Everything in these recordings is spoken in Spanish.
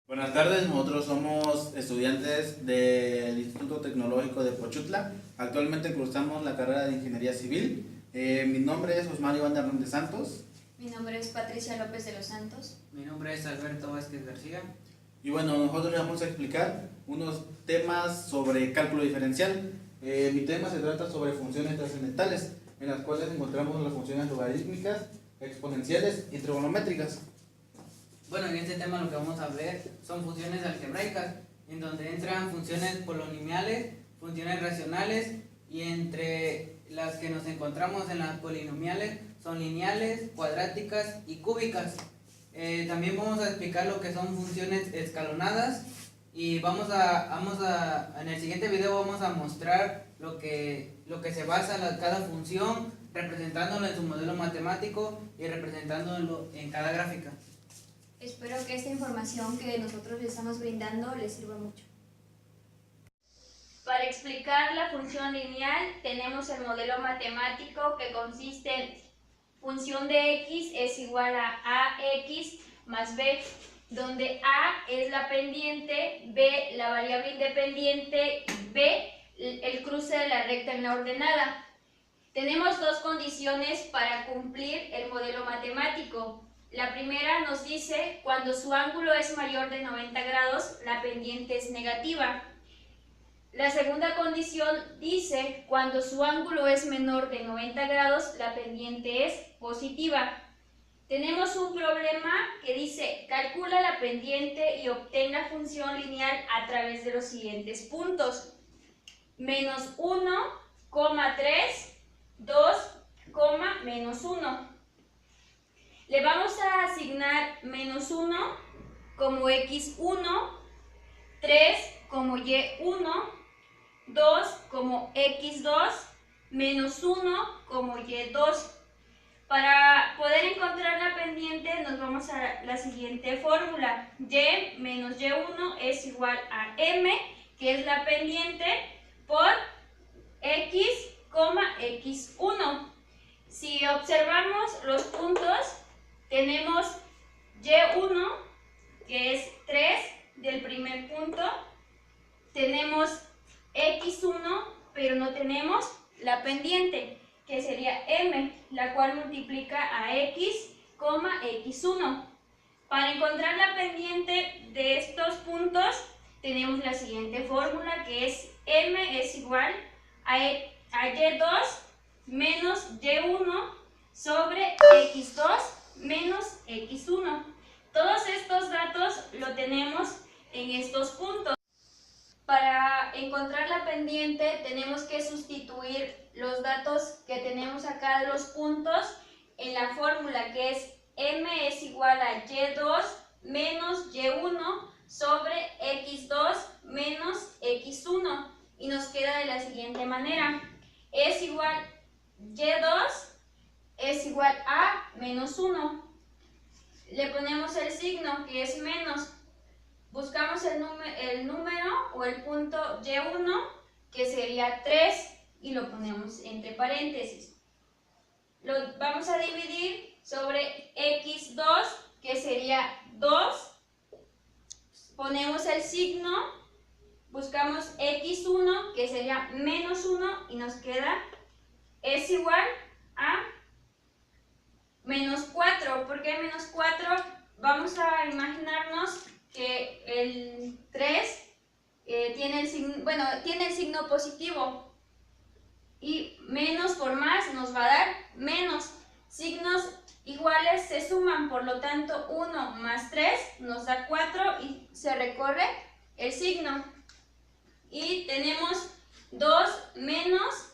Buenas tardes, nosotros somos estudiantes del Instituto Tecnológico de Pochutla. Actualmente cursamos la carrera de Ingeniería Civil. Mi nombre es Osmar Iván Hernández Santos. Mi nombre es Patricia López de los Santos. Mi nombre es Alberto Vázquez García. Y bueno, nosotros les vamos a explicar unos temas sobre cálculo diferencial. Mi tema se trata sobre funciones trascendentales, en las cuales encontramos las funciones logarítmicas, exponenciales y trigonométricas. Bueno, en este tema lo que vamos a ver son funciones algebraicas, en donde entran funciones polinomiales, funciones racionales, y entre las que nos encontramos en las polinomiales son lineales, cuadráticas y cúbicas. También vamos a explicar lo que son funciones escalonadas, y en el siguiente video vamos a mostrar lo que se basa cada función, representándolo en su modelo matemático y representándolo en cada gráfica. Espero que esta información que nosotros les estamos brindando les sirva mucho. Para explicar la función lineal tenemos el modelo matemático que consiste en función de x es igual a ax más b, donde a es la pendiente, b la variable independiente y b el cruce de la recta en la ordenada. Tenemos dos condiciones para cumplir el modelo matemático. La primera nos dice, cuando su ángulo es mayor de 90 grados, la pendiente es negativa. La segunda condición dice, cuando su ángulo es menor de 90 grados, la pendiente es positiva. Tenemos un problema que dice, calcula la pendiente y obtén la función lineal a través de los siguientes puntos. Menos 1, 3, 2, menos 1. Le vamos a asignar menos 1 como x1, 3 como y1, 2 como x2, menos 1 como y2. Para poder encontrar la pendiente nos vamos a la siguiente fórmula. Y menos y1 es igual a m, que es la pendiente, por x, x1. Si observamos los puntos, tenemos y1, que es 3 del primer punto, tenemos x1, pero no tenemos la pendiente, que sería m, la cual multiplica a x, x1. Para encontrar la pendiente de estos puntos, tenemos la siguiente fórmula, que es m es igual a y2 menos y1 sobre x2 menos x1. Todos estos datos lo tenemos en estos puntos. Para encontrar la pendiente tenemos que sustituir los datos que tenemos acá de los puntos en la fórmula, que es m es igual a y2 menos y1 sobre x2 menos x1, y nos queda de la siguiente manera. Es igual y2 es igual a menos 1. Le ponemos el signo, que es menos. Buscamos el número o el punto y1, que sería 3, y lo ponemos entre paréntesis. Lo vamos a dividir sobre x2, que sería 2. Ponemos el signo, buscamos x1, que sería menos 1, y nos queda es igual a menos 4. ¿Por qué menos 4? Vamos a imaginarnos que el 3 tiene el signo positivo, y menos por más nos va a dar menos. Signos iguales se suman, por lo tanto 1 más 3 nos da 4 y se recorre el signo. Y tenemos 2 menos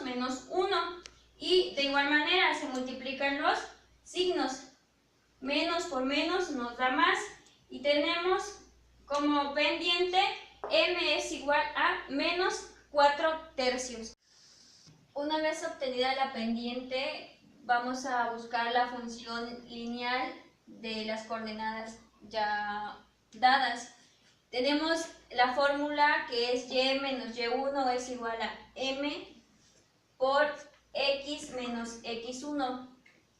menos 1. Y de igual manera se multiplican los signos. Menos por menos nos da más. Y tenemos como pendiente m es igual a menos 4/3. Una vez obtenida la pendiente, vamos a buscar la función lineal de las coordenadas ya dadas. Tenemos la fórmula, que es y menos y1 es igual a m por x menos x1.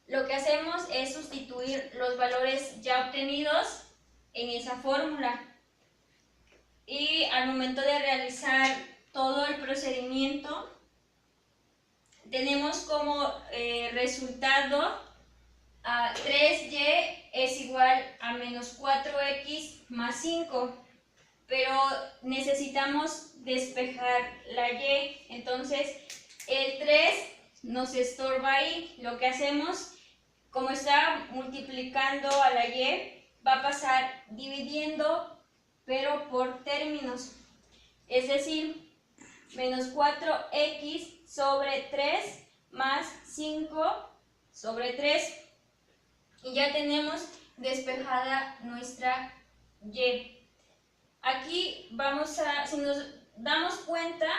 lo que hacemos es sustituir los valores ya obtenidos en esa fórmula. Y al momento de realizar todo el procedimiento, tenemos como resultado a 3y es igual a menos 4x más 5, pero necesitamos despejar la y, entonces el 3 nos estorba ahí. Lo que hacemos, como está multiplicando a la y, va a pasar dividiendo pero por términos, es decir, menos 4x sobre 3 más 5 sobre 3, y ya tenemos despejada nuestra y. Aquí vamos a, si nos damos cuenta,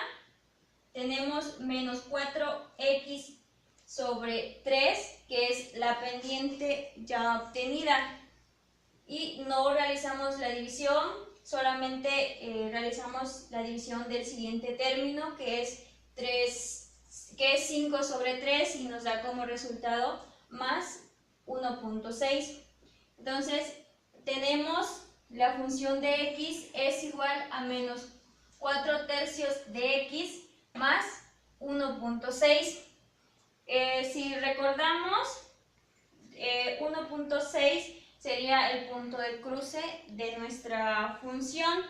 tenemos menos 4x sobre 3, que es la pendiente ya obtenida, y no realizamos la división, solamente realizamos la división del siguiente término, que es 5 sobre 3, y nos da como resultado más 1.6. Entonces tenemos la función de x es igual a menos 4 tercios de x más 1.6. Si recordamos, 1.6 sería el punto de cruce de nuestra función.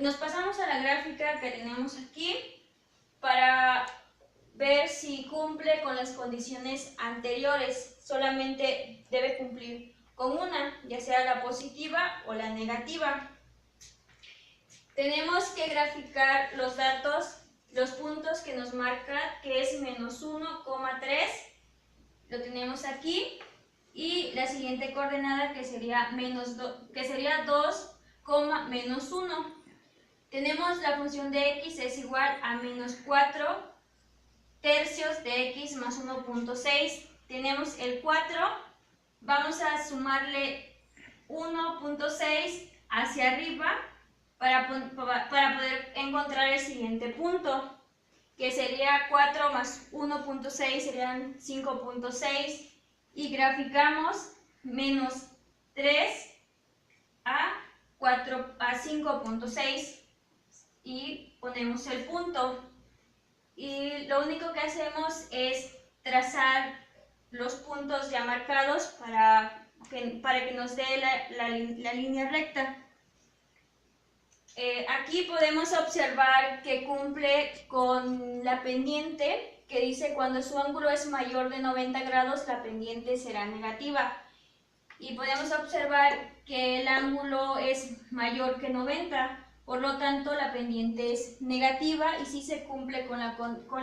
Nos pasamos a la gráfica que tenemos aquí para ver si cumple con las condiciones anteriores. Solamente debe cumplir con una, ya sea la positiva o la negativa. Tenemos que graficar los datos, los puntos que nos marca que es menos 1,3, lo tenemos aquí, y la siguiente coordenada que sería, sería 2, menos 1. Tenemos la función de x es igual a menos 4 tercios de x más 1.6. Tenemos el 4, vamos a sumarle 1.6 hacia arriba para poder encontrar el siguiente punto, que sería 4 más 1.6 serían 5.6, y graficamos menos 3 a 5.6 y ponemos el punto. Y lo único que hacemos es trazar los puntos ya marcados para que nos dé la línea recta. Aquí podemos observar que cumple con la pendiente, que dice cuando su ángulo es mayor de 90 grados la pendiente será negativa, y podemos observar que el ángulo es mayor que 90, por lo tanto la pendiente es negativa, y sí se cumple con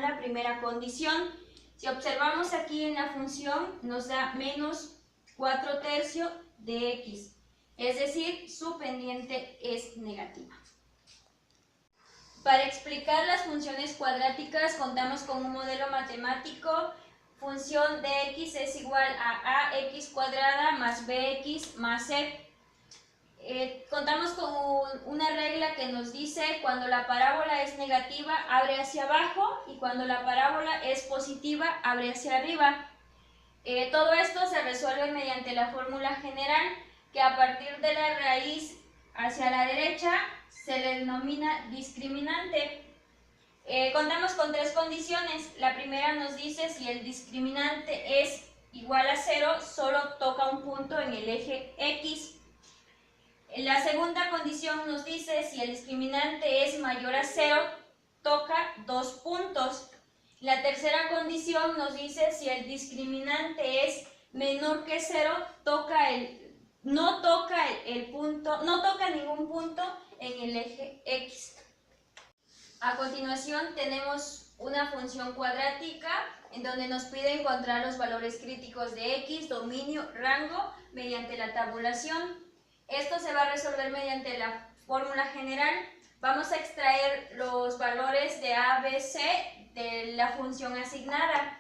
la primera condición. Si observamos aquí en la función, nos da menos 4 tercios de x, es decir, su pendiente es negativa. Para explicar las funciones cuadráticas contamos con un modelo matemático. Función de x es igual a ax cuadrada más bx más c. Contamos con una regla que nos dice cuando la parábola es negativa abre hacia abajo, y cuando la parábola es positiva abre hacia arriba. Todo esto se resuelve mediante la fórmula general, que a partir de la raíz hacia la derecha se le denomina discriminante. Contamos con tres condiciones. La primera nos dice si el discriminante es igual a 0, solo toca un punto en el eje X. La segunda condición nos dice si el discriminante es mayor a 0, toca 2 puntos. La tercera condición nos dice si el discriminante es menor que 0, no toca ningún punto en el eje X. A continuación tenemos una función cuadrática en donde nos pide encontrar los valores críticos de x, dominio, rango, mediante la tabulación. Esto se va a resolver mediante la fórmula general. Vamos a extraer los valores de a, b, c de la función asignada,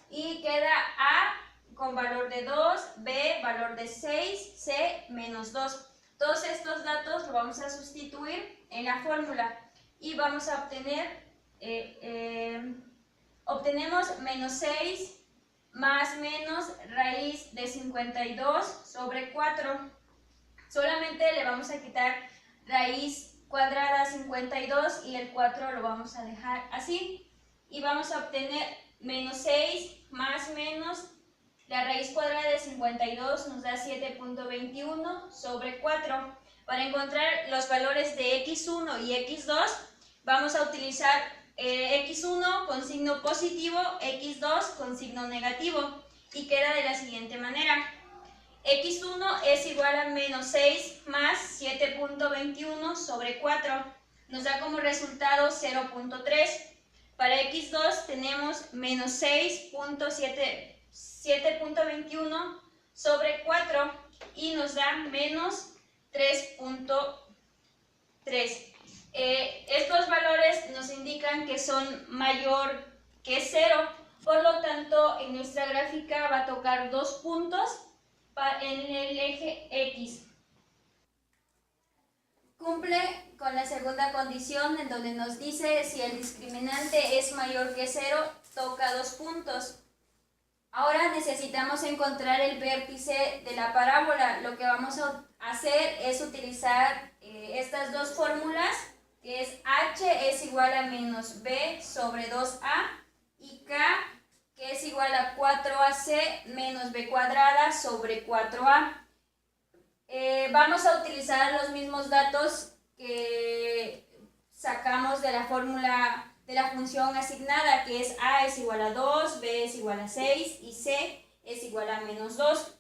y queda a con valor de 2, b valor de 6, c menos 2. Todos estos datos los vamos a sustituir en la fórmula y vamos a obtener, obtenemos menos 6 más menos raíz de 52 sobre 4. Solamente le vamos a quitar raíz cuadrada a 52 y el 4 lo vamos a dejar así. Y vamos a obtener menos 6 más menos la raíz cuadrada de 52 nos da 7.21 sobre 4. Para encontrar los valores de x1 y x2 vamos a utilizar x1 con signo positivo, x2 con signo negativo y queda de la siguiente manera. x1 es igual a menos 6 más 7.21 sobre 4. Nos da como resultado 0.3. Para x2 tenemos menos 7.21 sobre 4 y nos da menos 3.3. Estos valores nos indican que son mayor que 0, por lo tanto en nuestra gráfica va a tocar 2 puntos en el eje X. Cumple con la segunda condición en donde nos dice si el discriminante es mayor que 0, toca 2 puntos. Ahora necesitamos encontrar el vértice de la parábola. Lo que vamos a hacer es utilizar estas dos fórmulas, que es h es igual a menos b sobre 2a y k que es igual a 4ac menos b cuadrada sobre 4a. Vamos a utilizar los mismos datos que sacamos de la fórmula de la función asignada, que es a es igual a 2, b es igual a 6 y c es igual a menos 2.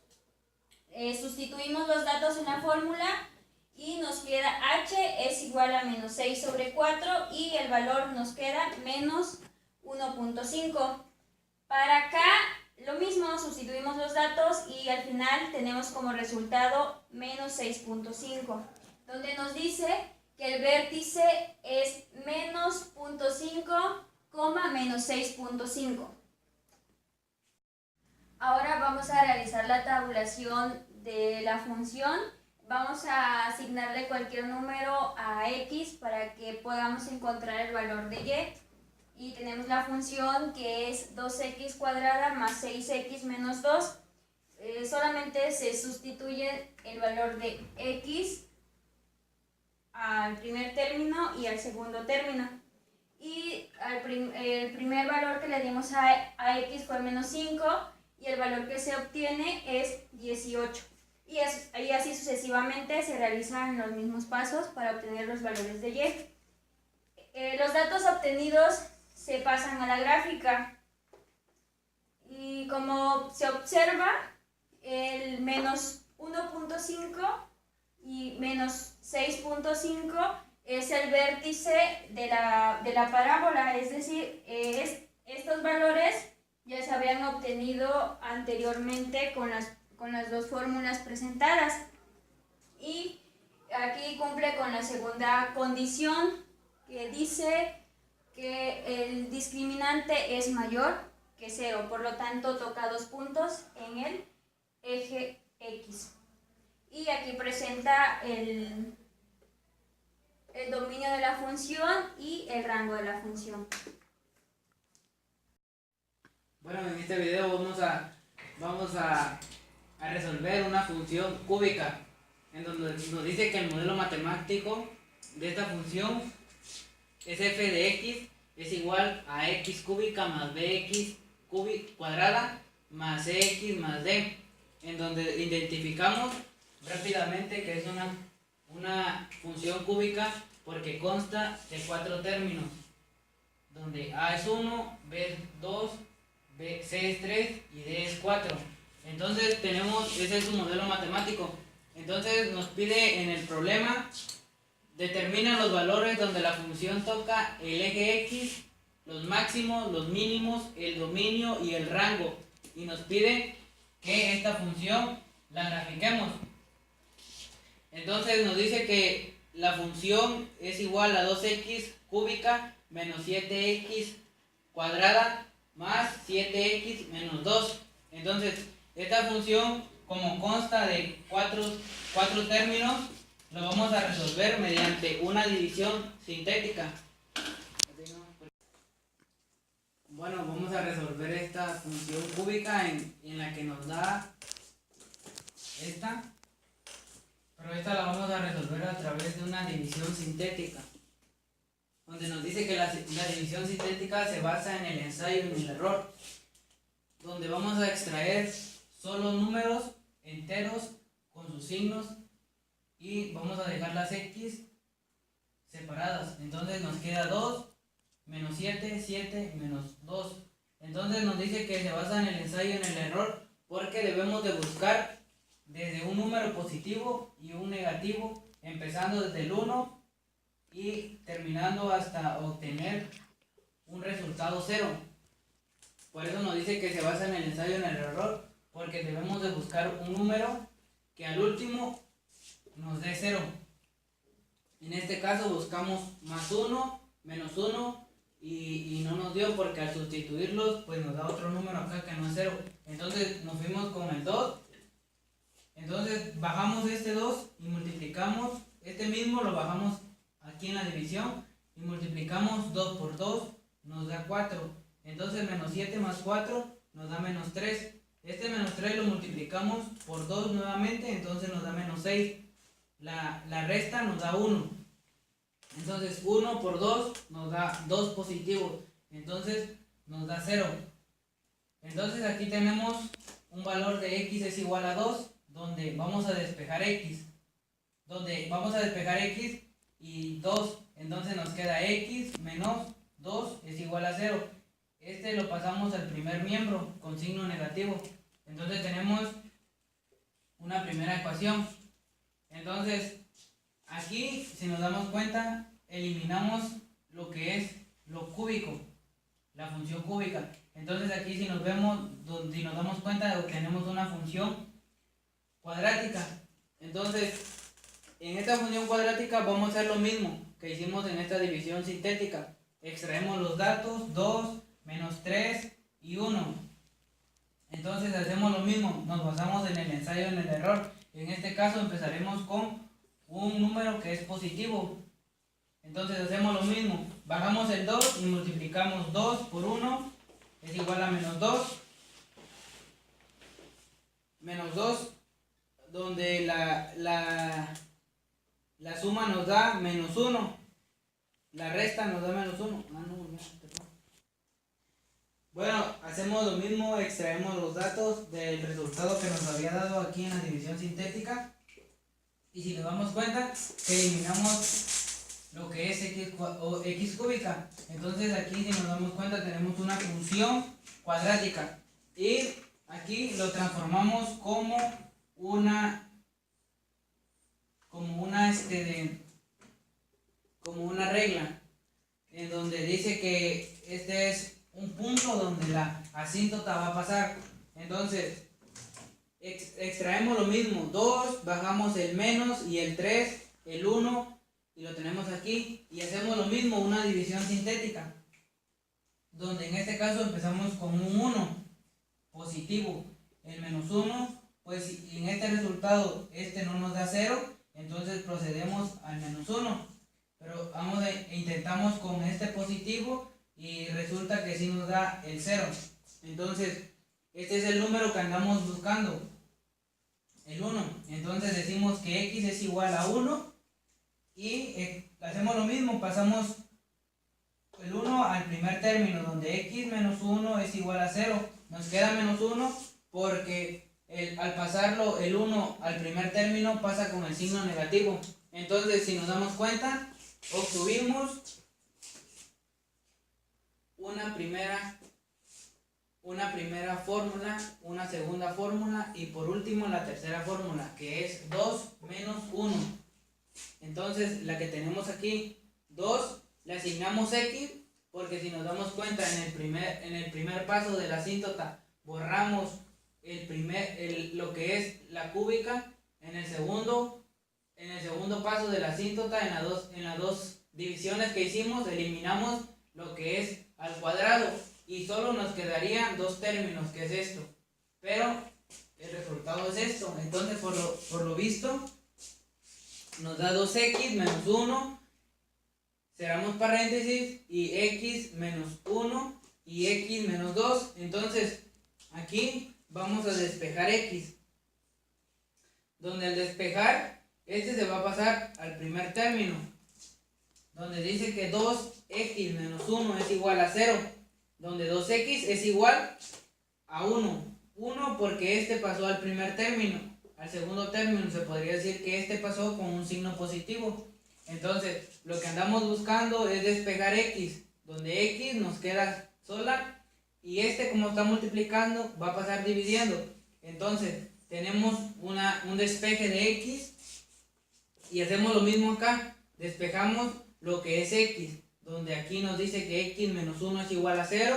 Sustituimos los datos en la fórmula y nos queda h es igual a menos 6 sobre 4 y el valor nos queda menos 1.5. Para acá lo mismo, sustituimos los datos y al final tenemos como resultado menos 6.5, donde nos dice que el vértice es menos 0.5, menos 6.5. Ahora vamos a realizar la tabulación de la función. Vamos a asignarle cualquier número a x para que podamos encontrar el valor de y. Y tenemos la función que es 2x cuadrada más 6x menos 2. Solamente se sustituye el valor de x al primer término y al segundo término. Y el primer valor que le dimos a x fue menos 5 y el valor que se obtiene es 18. Y así sucesivamente se realizan los mismos pasos para obtener los valores de y. Los datos obtenidos se pasan a la gráfica y como se observa, el menos 1.5 y menos 6.5 es el vértice de la parábola, es decir, estos valores ya se habían obtenido anteriormente con las dos fórmulas presentadas. Y aquí cumple con la segunda condición que dice que el discriminante es mayor que 0, por lo tanto toca 2 puntos en el eje X. Y aquí presenta el dominio de la función y el rango de la función. Bueno, en este video vamos a resolver una función cúbica, en donde nos dice que el modelo matemático de esta función es f de x es igual a x cúbica más bx cuadrada más cx más d, en donde identificamos rápidamente que es una función cúbica porque consta de 4 términos, donde a es 1, b es 2, c es 3 y d es 4. Entonces ese es su modelo matemático. Entonces nos pide en el problema: determina los valores donde la función toca el eje X, los máximos, los mínimos, el dominio y el rango. Y nos pide que esta función la grafiquemos. Entonces nos dice que la función es igual a 2x cúbica menos 7x cuadrada más 7x menos 2. Entonces esta función, como consta de cuatro términos, lo vamos a resolver mediante una división sintética. Bueno, vamos a resolver esta función cúbica en la que nos da esta, pero esta la vamos a resolver a través de una división sintética, donde nos dice que la división sintética se basa en el ensayo y en el error, donde vamos a extraer solo números enteros con sus signos y vamos a dejar las x separadas. Entonces nos queda 2 menos 7, 7 menos 2. Entonces nos dice que se basa en el ensayo y en el error, porque debemos de buscar desde un número positivo y un negativo, empezando desde el 1 y terminando hasta obtener un resultado 0. Por eso nos dice que se basa en el ensayo y en el error, porque debemos de buscar un número que al último nos dé 0. En este caso buscamos más 1, menos 1, y no nos dio porque al sustituirlos pues nos da otro número acá que no es 0. Entonces nos fuimos con el 2. Entonces bajamos este 2 y multiplicamos, este mismo lo bajamos aquí en la división y multiplicamos 2 por 2, nos da 4. Entonces menos 7 más 4 nos da menos 3. Este menos 3 lo multiplicamos por 2 nuevamente, entonces nos da menos 6. La resta nos da 1. Entonces 1 por 2 nos da 2 positivo, entonces nos da 0. Entonces aquí tenemos un valor de x es igual a 2, donde vamos a despejar x. Y 2, entonces nos queda x menos 2 es igual a 0. Este lo pasamos al primer miembro con signo negativo. Entonces tenemos una primera ecuación. Entonces aquí, si nos damos cuenta, eliminamos lo que es lo cúbico, la función cúbica. Entonces aquí si nos damos cuenta, tenemos una función cuadrática. Entonces, en esta función cuadrática vamos a hacer lo mismo que hicimos en esta división sintética. Extraemos los datos, 2, menos 3 y 1. Entonces hacemos lo mismo, nos basamos en el ensayo y en el error. En este caso empezaremos con un número que es positivo. Entonces hacemos lo mismo, bajamos el 2 y multiplicamos 2 por 1 es igual a menos 2. Menos 2, donde la suma nos da menos 1, la resta nos da menos 1. Bueno, hacemos lo mismo, extraemos los datos del resultado que nos había dado aquí en la división sintética. Y si nos damos cuenta, eliminamos lo que es x cúbica. Entonces aquí, si nos damos cuenta, tenemos una función cuadrática. Y aquí lo transformamos como una regla, en donde dice que este es un punto donde la asíntota va a pasar. Entonces extraemos lo mismo, 2, bajamos el menos y el 3, el 1 y lo tenemos aquí, y hacemos lo mismo, una división sintética, donde en este caso empezamos con un 1 positivo, el menos 1, pues en este resultado este no nos da 0, entonces procedemos al menos 1, pero intentamos con este positivo y resulta que sí nos da el 0. Entonces este es el número que andamos buscando, el 1. Entonces decimos que x es igual a 1 y hacemos lo mismo, pasamos el 1 al primer término, donde x menos 1 es igual a 0. Nos queda menos 1 porque al pasarlo el 1 al primer término pasa con el signo negativo. Entonces, si nos damos cuenta, obtuvimos una primera fórmula, una segunda fórmula y por último la tercera fórmula, que es 2 menos 1. Entonces la que tenemos aquí, 2, le asignamos x, porque si nos damos cuenta en el primer paso de la asíntota borramos lo que es la cúbica. En el segundo paso de la asíntota, en las dos divisiones que hicimos, eliminamos lo que es al cuadrado y solo nos quedarían dos términos, que es esto, pero el resultado es esto. Entonces por lo visto nos da 2x menos 1, cerramos paréntesis, y x menos 1 y x menos 2. Entonces, aquí vamos a despejar x. Donde al despejar, este se va a pasar al primer término. Donde dice que 2x menos 1 es igual a 0. Donde 2x es igual a 1. 1 porque este pasó al primer término. Al segundo término se podría decir que este pasó con un signo positivo. Entonces, lo que andamos buscando es despejar x, donde x nos queda sola y este, como está multiplicando, va a pasar dividiendo. Entonces, tenemos un despeje de x y hacemos lo mismo acá. Despejamos lo que es x, donde aquí nos dice que x menos 1 es igual a 0,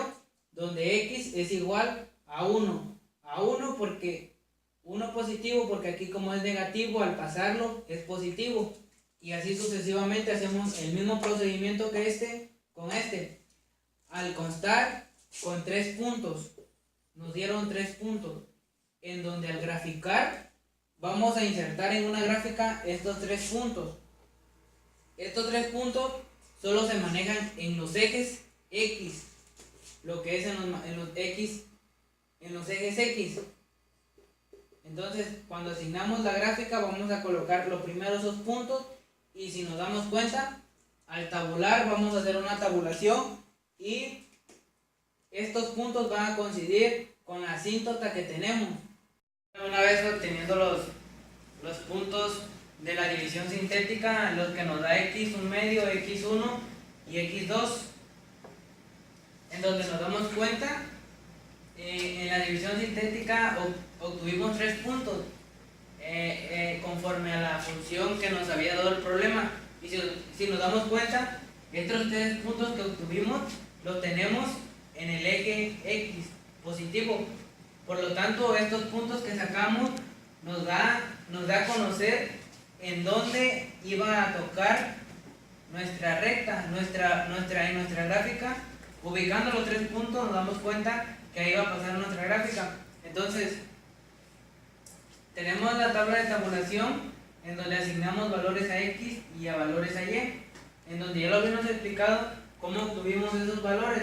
donde x es igual a 1. A 1 porque 1 positivo, porque aquí como es negativo, al pasarlo es positivo. Y así sucesivamente hacemos el mismo procedimiento que este con este. Al constar con 3 puntos, nos dieron 3 puntos, en donde al graficar vamos a insertar en una gráfica estos 3 puntos. Estos 3 puntos solo se manejan en los ejes X, lo que es en los ejes X. Entonces, cuando asignamos la gráfica, vamos a colocar los primeros 2 puntos. Y si nos damos cuenta, al tabular vamos a hacer una tabulación y estos puntos van a coincidir con la asíntota que tenemos. Una vez obteniendo los puntos de la división sintética, los que nos da x un medio, x1 y x2, en donde nos damos cuenta, en la división sintética obtuvimos 3 puntos. Conforme a la función que nos había dado el problema. Y si nos damos cuenta, estos 3 puntos que obtuvimos los tenemos en el eje X positivo. Por lo tanto, estos puntos que sacamos nos da a conocer en dónde iba a tocar nuestra recta, en nuestra gráfica. Ubicando los 3 puntos nos damos cuenta que ahí va a pasar nuestra gráfica. Entonces, tenemos la tabla de tabulación en donde asignamos valores a x y a valores a y, en donde ya lo habíamos explicado cómo obtuvimos esos valores.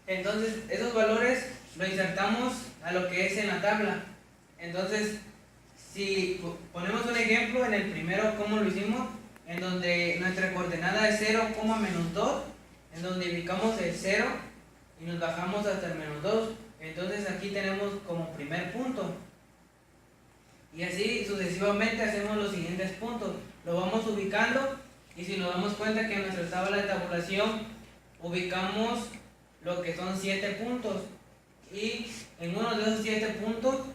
Entonces, esos valores los insertamos a lo que es en la tabla. Entonces, si ponemos un ejemplo en el primero, ¿cómo lo hicimos? En donde nuestra coordenada es 0, menos 2, en donde ubicamos el 0 y nos bajamos hasta el menos 2. Entonces, aquí tenemos como primer punto. Y así sucesivamente hacemos los siguientes puntos. Lo vamos ubicando y si nos damos cuenta que en nuestra tabla de tabulación ubicamos lo que son 7 puntos. Y en uno de esos 7 puntos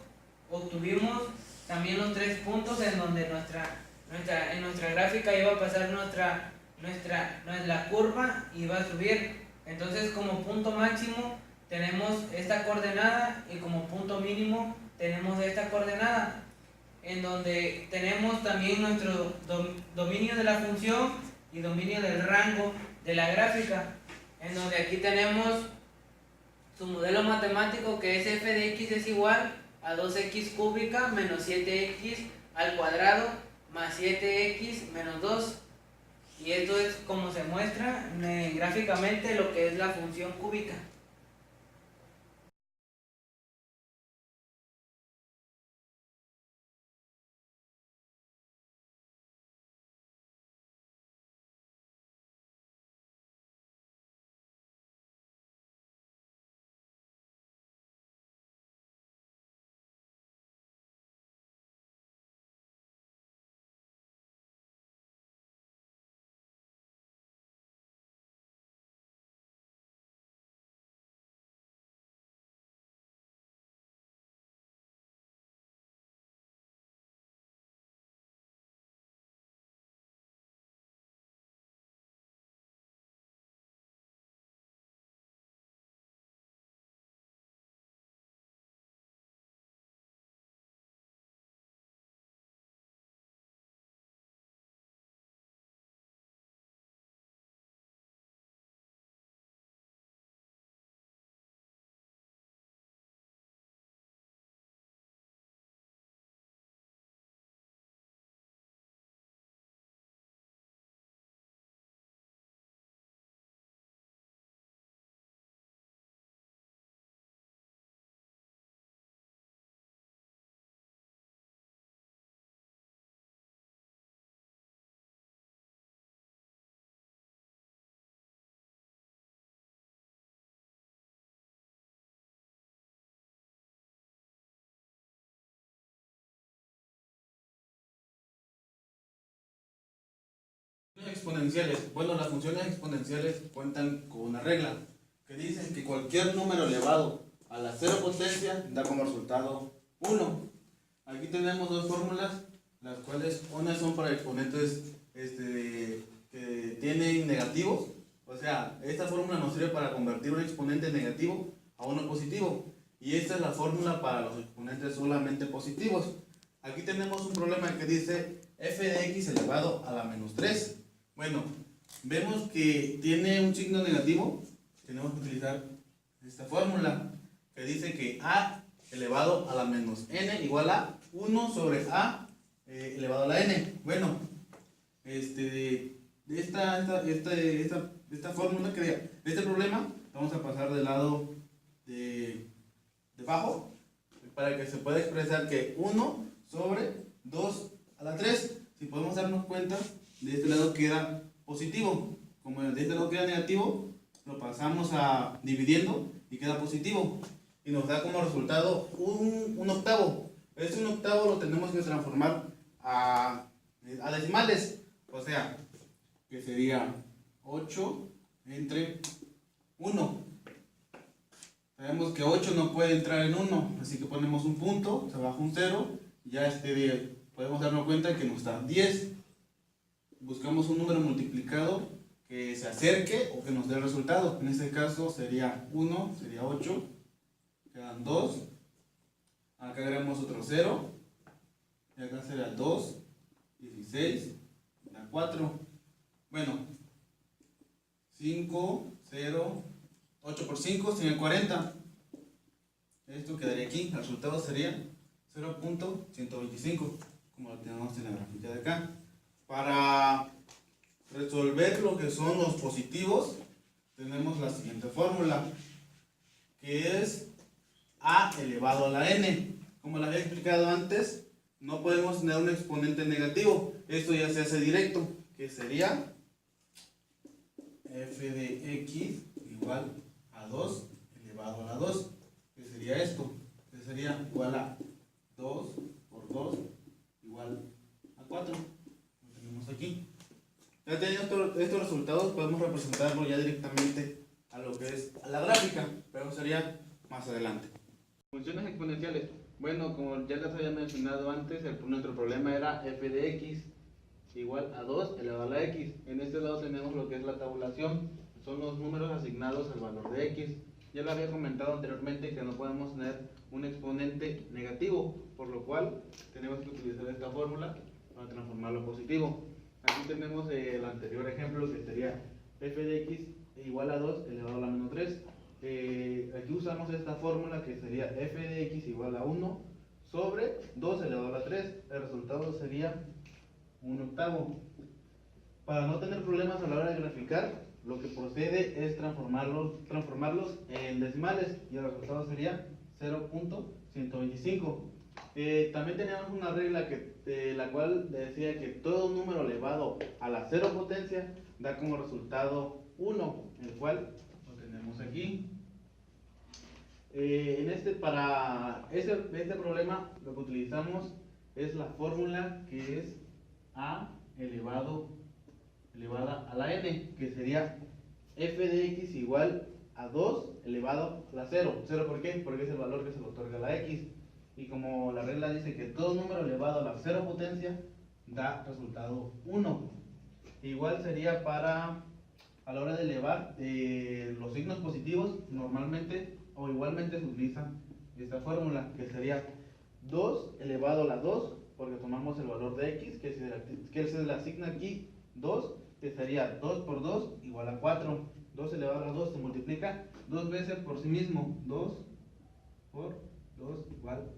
obtuvimos también los 3 puntos en donde en nuestra gráfica iba a pasar la curva y va a subir. Entonces, como punto máximo tenemos esta coordenada y como punto mínimo tenemos esta coordenada, en donde tenemos también nuestro dominio de la función y dominio del rango de la gráfica, en donde aquí tenemos su modelo matemático, que es f de x es igual a 2x cúbica menos 7x al cuadrado más 7x menos 2. Y esto es como se muestra gráficamente lo que es la función cúbica. exponenciales. Bueno, las funciones exponenciales cuentan con una regla que dice que cualquier número elevado a la cero potencia da como resultado 1. Aquí tenemos dos fórmulas, las cuales unas son para exponentes que tienen negativos. O sea, esta fórmula nos sirve para convertir un exponente negativo a uno positivo. Y esta es la fórmula para los exponentes solamente positivos. Aquí tenemos un problema que dice f de x elevado a la menos 3. Bueno, vemos que tiene un signo negativo. Tenemos que utilizar esta fórmula que dice que a elevado a la menos n igual a 1 sobre a elevado a la n. Bueno, esta fórmula, de este problema, vamos a pasar del lado de abajo para que se pueda expresar que 1 sobre 2 a la 3. Si podemos darnos cuenta, de este lado queda positivo. Como de este lado queda negativo, lo pasamos a dividiendo y queda positivo. Y nos da como resultado un octavo. Este 1 octavo lo tenemos que transformar a decimales. O sea, que sería 8 entre 1. Sabemos que 8 no puede entrar en 1, así que ponemos un punto, se baja un 0, ya podemos darnos cuenta que nos da 10. Buscamos un número multiplicado que se acerque o que nos dé el resultado. En este caso sería 1, sería 8, quedan 2, acá agregamos otro 0, y acá será 2, 16, da 4. Bueno, 5, 0, 8 por 5 sería 40. Esto quedaría aquí. El resultado sería 0.125, como lo tenemos en la gráfica de acá. Para resolver lo que son los positivos, tenemos la siguiente fórmula, que es a elevado a la n. Como les había explicado antes, no podemos tener un exponente negativo. Esto ya se hace directo, que sería f de x igual a 2 elevado a la 2, que sería esto, que sería igual a 2 por 2 igual a 4. Lo tenemos aquí. Ya teniendo estos resultados, podemos representarlo ya directamente a lo que es a la gráfica, pero eso sería más adelante. Funciones exponenciales. Bueno, como ya les había mencionado antes, nuestro problema era f de x igual a 2 elevado a la x. En este lado tenemos lo que es la tabulación, son los números asignados al valor de x. Ya lo había comentado anteriormente que no podemos tener un exponente negativo, por lo cual tenemos que utilizar esta fórmula para transformarlo a positivo. Aquí tenemos el anterior ejemplo, que sería f de x igual a 2 elevado a la menos 3. Aquí usamos esta fórmula que sería f de x igual a 1 sobre 2 elevado a la 3. El resultado sería 1 octavo. Para no tener problemas a la hora de graficar, lo que procede es transformarlos en decimales y el resultado sería 0.125. También teníamos una regla la cual decía que todo número elevado a la cero potencia da como resultado 1, el cual lo tenemos aquí. Para este problema lo que utilizamos es la fórmula que es a elevada a la n, que sería f de x igual a 2 elevado a la 0. ¿0 por qué? Porque es el valor que se le otorga a la x. Y como la regla dice que todo número elevado a la 0 potencia da resultado 1. Igual sería a la hora de elevar los signos positivos, normalmente o igualmente se utiliza esta fórmula, que sería 2 elevado a la 2, porque tomamos el valor de x, que se le asigna aquí 2, que sería 2 por 2 igual a 4. 2 elevado a la 2 se multiplica 2 veces por sí mismo. 2 por 2 igual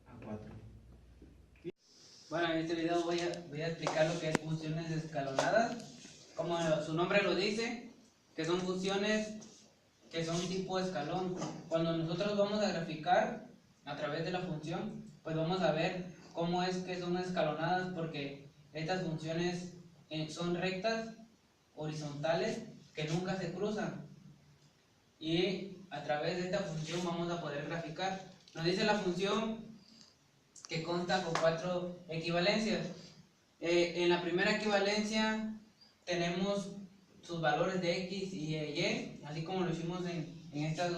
a 4. Bueno, en este video voy a explicar lo que es funciones escalonadas. Como su nombre lo dice, que son funciones que son tipo escalón. Cuando nosotros vamos a graficar a través de la función, pues vamos a ver cómo es que son escalonadas, porque estas funciones son rectas horizontales que nunca se cruzan, y a través de esta función vamos a poder graficar. Nos dice la función que consta con 4 equivalencias. En la primera equivalencia tenemos sus valores de x y de y, así como lo hicimos en estas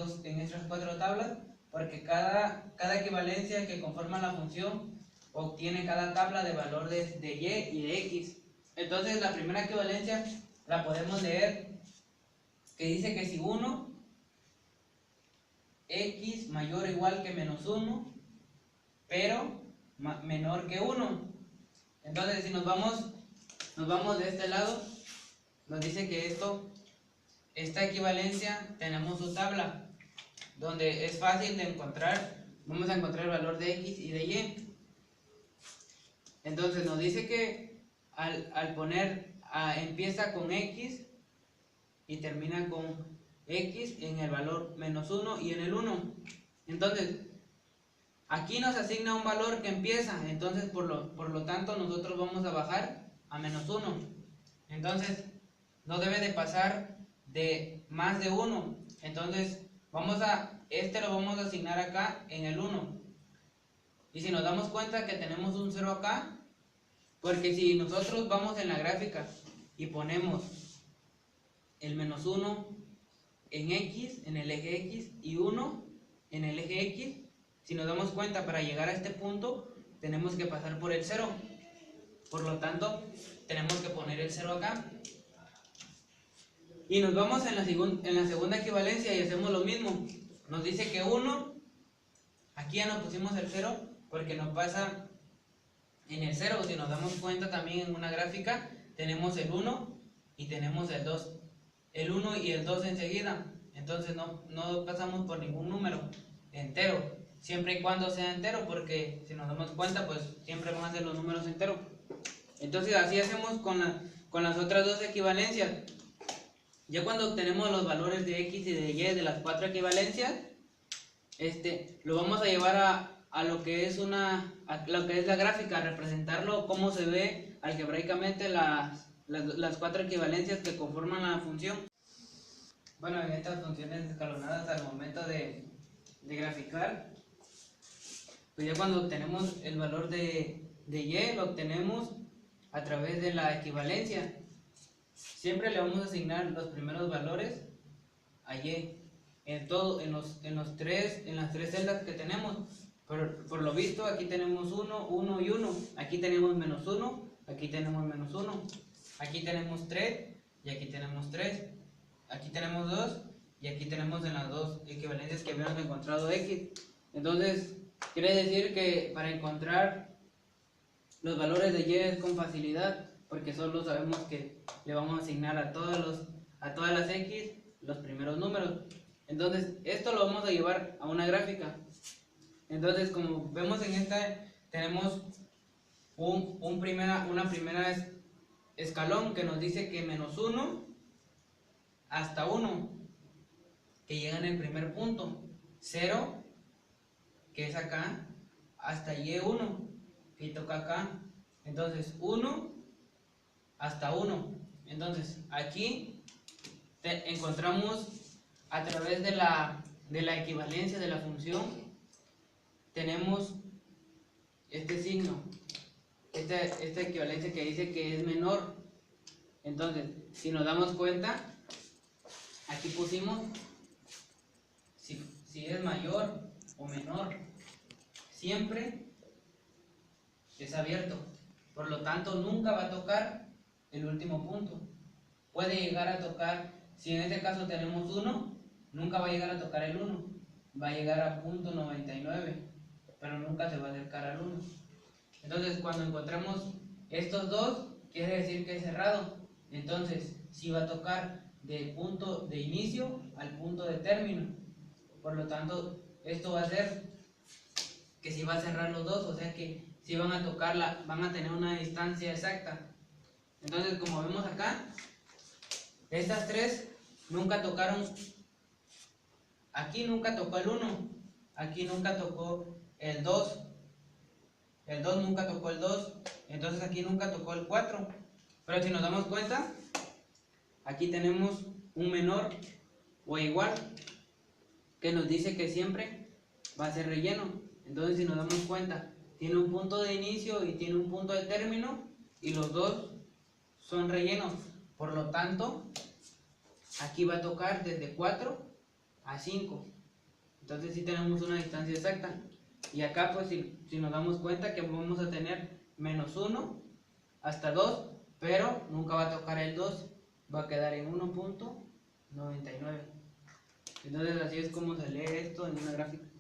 4 tablas, porque cada equivalencia que conforma la función obtiene cada tabla de valor de y y de x. Entonces la primera equivalencia la podemos leer, que dice que si 1, x mayor o igual que menos 1, pero menor que 1. Entonces si nos vamos de este lado, nos dice que esta equivalencia tenemos su tabla, donde es fácil de encontrar, vamos a encontrar el valor de x y de y. Entonces nos dice que al poner, empieza con x y termina con x en el valor menos 1 y en el 1. Entonces aquí nos asigna un valor que empieza, entonces por lo tanto nosotros vamos a bajar a menos 1. Entonces no debe de pasar de más de 1. Entonces lo vamos a asignar acá en el 1. Y si nos damos cuenta que tenemos un 0 acá, porque si nosotros vamos en la gráfica y ponemos el menos 1 en x, en el eje x, y 1 en el eje x, si nos damos cuenta, para llegar a este punto tenemos que pasar por el 0. Por lo tanto, tenemos que poner el 0 acá. Y nos vamos en la segunda equivalencia y hacemos lo mismo. Nos dice que 1, aquí ya no pusimos el 0 porque nos pasa en el 0. Si nos damos cuenta también en una gráfica, tenemos el 1 y tenemos el 2. El 1 y el 2 enseguida. Entonces no pasamos por ningún número entero, siempre y cuando sea entero, porque si nos damos cuenta, pues siempre van a ser los números enteros. Entonces así hacemos con las otras dos equivalencias. Ya cuando obtenemos los valores de x y de y de las 4 equivalencias, lo vamos a llevar a lo que es lo que es la gráfica, a representarlo cómo se ve algebraicamente las 4 equivalencias que conforman la función. Bueno, en estas funciones escalonadas, al momento de graficar, pues ya cuando obtenemos el valor de y, lo obtenemos a través de la equivalencia. Siempre le vamos a asignar los primeros valores a y en las tres celdas que tenemos. Por lo visto, aquí tenemos 1, 1 y 1. Aquí tenemos menos 1, aquí tenemos menos 1. Aquí tenemos 3 y aquí tenemos 3. Aquí tenemos 2 y aquí tenemos en las dos equivalencias que habíamos encontrado x. Entonces, quiere decir que para encontrar los valores de y es con facilidad, porque solo sabemos que le vamos a asignar a todas las x los primeros números. Entonces, esto lo vamos a llevar a una gráfica. Entonces, como vemos en esta, tenemos una primera escalón que nos dice que menos 1 hasta 1, que llega en el primer punto, 0, que es acá, hasta y1, que toca acá. Entonces 1 hasta 1. Entonces aquí encontramos a través de la equivalencia de la función, tenemos este signo, esta equivalencia que dice que es menor. Entonces si nos damos cuenta, aquí pusimos si es mayor o menor, siempre es abierto. Por lo tanto, nunca va a tocar el último punto. Puede llegar a tocar, si en este caso tenemos 1, nunca va a llegar a tocar el 1. Va a llegar a punto 99, pero nunca se va a acercar al 1. Entonces, cuando encontremos estos dos, quiere decir que es cerrado. Entonces, si va a tocar del punto de inicio al punto de término. Por lo tanto, esto va a hacer que si va a cerrar los dos, o sea que si van a tocarla, van a tener una distancia exacta. Entonces, como vemos acá, estas tres nunca tocaron. Aquí nunca tocó el 1, aquí nunca tocó el 2, el 2 nunca tocó el 2, entonces aquí nunca tocó el 4. Pero si nos damos cuenta, aquí tenemos un menor o igual, que nos dice que siempre va a ser relleno. Entonces si nos damos cuenta, tiene un punto de inicio y tiene un punto de término, y los dos son rellenos. Por lo tanto, aquí va a tocar desde 4 a 5. Entonces sí tenemos una distancia exacta. Y acá pues si nos damos cuenta que vamos a tener menos 1 hasta 2, pero nunca va a tocar el 2, va a quedar en 1.99. Entonces así es como se lee esto en una gráfica.